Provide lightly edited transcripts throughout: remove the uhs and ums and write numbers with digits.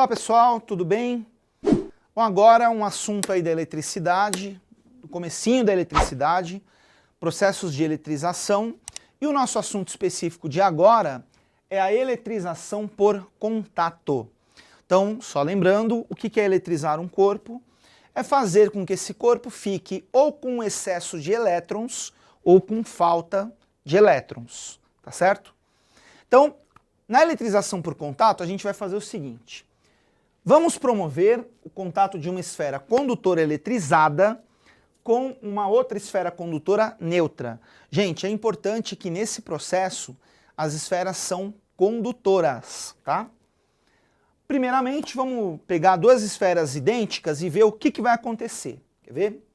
Olá pessoal, tudo bem? Bom, agora um assunto aí da eletricidade, do comecinho da eletricidade, processos de eletrização, e o nosso assunto específico de agora é a eletrização por contato. Então, só lembrando, o que é eletrizar um corpo? É fazer com que esse corpo fique ou com excesso de elétrons ou com falta de elétrons, tá certo? Então, na eletrização por contato, a gente vai fazer o seguinte. Vamos promover o contato de uma esfera condutora eletrizada com uma outra esfera condutora neutra. Gente, é importante que nesse processo as esferas são condutoras, tá? Primeiramente, vamos pegar duas esferas idênticas e ver o que vai acontecer. Quer ver?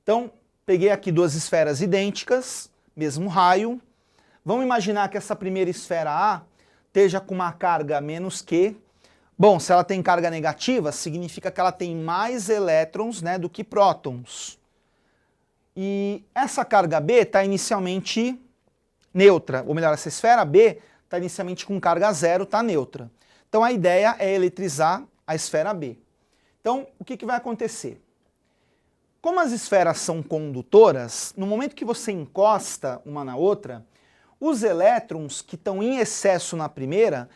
Então, peguei aqui duas esferas idênticas, mesmo raio. Vamos imaginar que essa primeira esfera A esteja com uma carga menos Q. Bom, se ela tem carga negativa, significa que ela tem mais elétrons, né, do que prótons. E essa carga B está inicialmente neutra, ou melhor, essa esfera B está inicialmente com carga zero, está neutra. Então a ideia é eletrizar a esfera B. Então, o que vai acontecer? Como as esferas são condutoras, no momento que você encosta uma na outra, os elétrons que estão em excesso na primeira,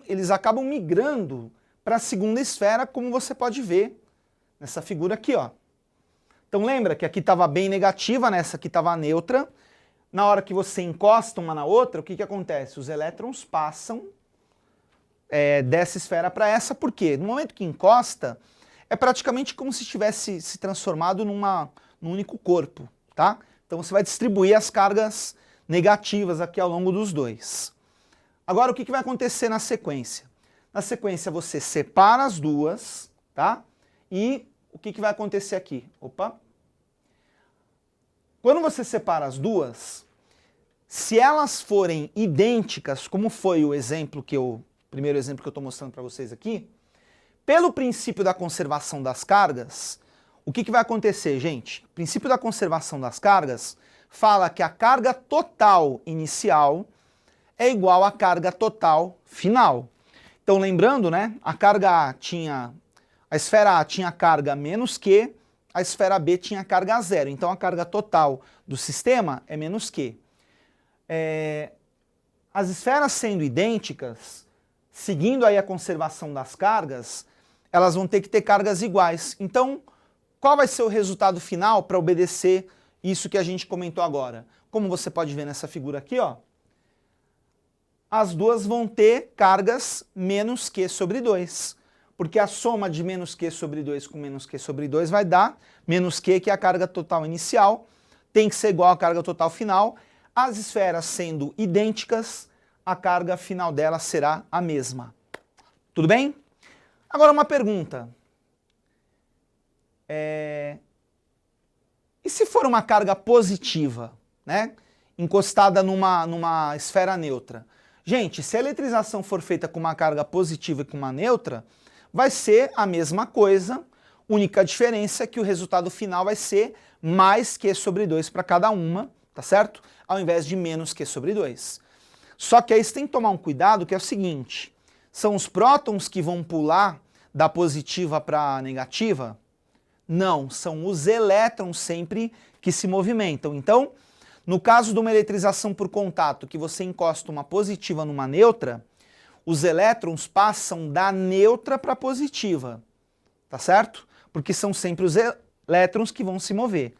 eles acabam migrando para a segunda esfera, como você pode ver nessa figura aqui, ó. Então lembra que aqui estava bem negativa, nessa aqui estava neutra. Na hora que você encosta uma na outra, o que acontece? Os elétrons passam dessa esfera para essa, porque no momento que encosta, é praticamente como se tivesse se transformado num único corpo, tá? Então você vai distribuir as cargas negativas aqui ao longo dos dois. Agora o que vai acontecer na sequência? Na sequência você separa as duas, tá? E o que vai acontecer aqui? Opa! Quando você separa as duas, se elas forem idênticas, como foi o exemplo primeiro exemplo que eu estou mostrando para vocês aqui, pelo princípio da conservação das cargas, o que vai acontecer, gente? O princípio da conservação das cargas fala que a carga total inicial é igual à carga total final. Então lembrando, né, a esfera A tinha carga menos Q, a esfera B tinha carga zero. Então a carga total do sistema é menos Q. As esferas sendo idênticas, seguindo aí a conservação das cargas, elas vão ter que ter cargas iguais. Então, qual vai ser o resultado final para obedecer isso que a gente comentou agora? Como você pode ver nessa figura aqui, ó, as duas vão ter cargas menos Q sobre 2. Porque a soma de menos Q sobre 2 com menos Q sobre 2 vai dar menos Q, que é a carga total inicial, tem que ser igual à carga total final. As esferas sendo idênticas, a carga final dela será a mesma. Tudo bem? Agora uma pergunta. E se for uma carga positiva, né, encostada numa esfera neutra? Gente, se a eletrização for feita com uma carga positiva e com uma neutra, vai ser a mesma coisa, única diferença é que o resultado final vai ser mais Q sobre 2 para cada uma, tá certo? Ao invés de menos Q sobre 2. Só que aí você tem que tomar um cuidado, que é o seguinte, são os prótons que vão pular da positiva para a negativa? Não, são os elétrons sempre que se movimentam. Então, no caso de uma eletrização por contato, que você encosta uma positiva numa neutra, os elétrons passam da neutra para a positiva, tá certo? Porque são sempre os elétrons que vão se mover.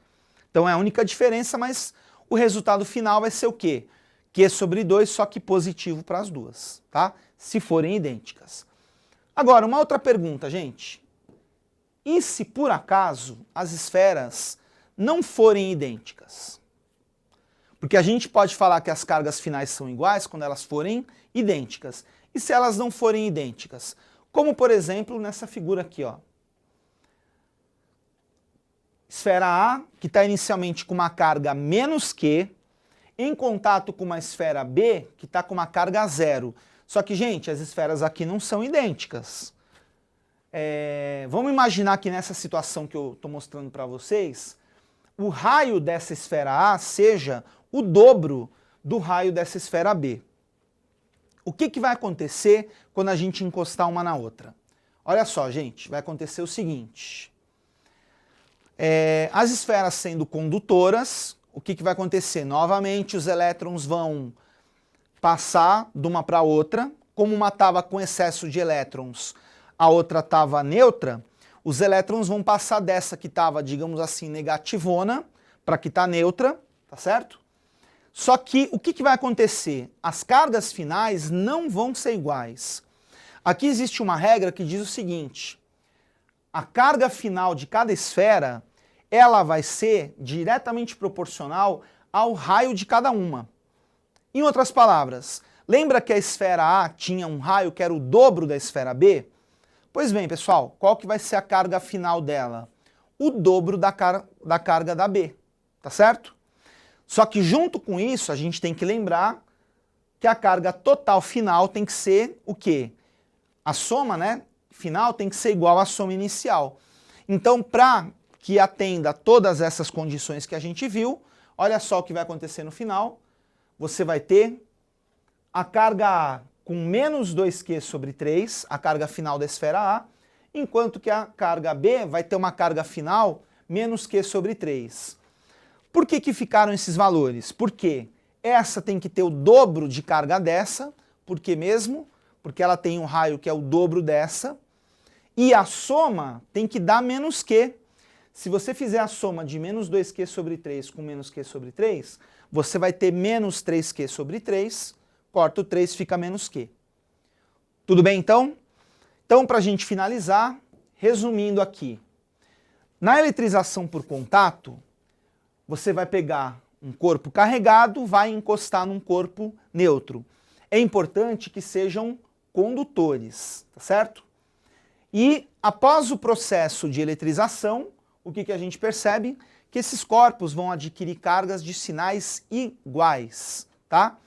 Então é a única diferença, mas o resultado final vai ser o quê? Q sobre 2, só que positivo para as duas, tá? Se forem idênticas. Agora, uma outra pergunta, gente. E se por acaso as esferas não forem idênticas? Porque a gente pode falar que as cargas finais são iguais quando elas forem idênticas. E se elas não forem idênticas? Como, por exemplo, nessa figura aqui, ó. Esfera A, que está inicialmente com uma carga menos Q, em contato com uma esfera B, que está com uma carga zero. Só que, gente, as esferas aqui não são idênticas. Vamos imaginar que nessa situação que eu estou mostrando para vocês, o raio dessa esfera A seja o dobro do raio dessa esfera B. o que vai acontecer quando a gente encostar uma na outra? Olha só, gente, vai acontecer o seguinte. As esferas sendo condutoras, o que vai acontecer? Novamente, os elétrons vão passar de uma para outra. Como uma estava com excesso de elétrons, a outra estava neutra, os elétrons vão passar dessa que estava, digamos assim, negativona, para que está neutra, tá certo? Só que o que vai acontecer? As cargas finais não vão ser iguais. Aqui existe uma regra que diz o seguinte: a carga final de cada esfera, ela vai ser diretamente proporcional ao raio de cada uma. Em outras palavras, lembra que a esfera A tinha um raio que era o dobro da esfera B? Pois bem, pessoal, qual que vai ser a carga final dela? O dobro da carga da B, tá certo? Só que junto com isso, a gente tem que lembrar que a carga total final tem que ser o quê? A soma, né, final tem que ser igual à soma inicial. Então, para que atenda todas essas condições que a gente viu, olha só o que vai acontecer no final. Você vai ter a carga A com menos 2Q sobre 3, a carga final da esfera A, enquanto que a carga B vai ter uma carga final menos Q sobre 3. Por que ficaram esses valores? Porque essa tem que ter o dobro de carga dessa, por que mesmo? Porque ela tem um raio que é o dobro dessa, e a soma tem que dar menos Q. Se você fizer a soma de menos 2Q sobre 3 com menos Q sobre 3, você vai ter menos 3Q sobre 3, corta o 3, fica menos Q. Tudo bem, então? Então, para a gente finalizar, resumindo aqui, na eletrização por contato, você vai pegar um corpo carregado, vai encostar num corpo neutro. É importante que sejam condutores, tá certo? E após o processo de eletrização, o que a gente percebe? Que esses corpos vão adquirir cargas de sinais iguais, tá?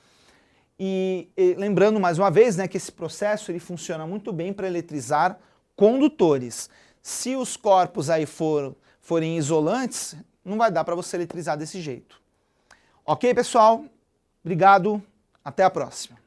E lembrando mais uma vez, né, que esse processo ele funciona muito bem para eletrizar condutores. Se os corpos aí forem isolantes, não vai dar para você eletrizar desse jeito. Ok, pessoal? Obrigado, até a próxima.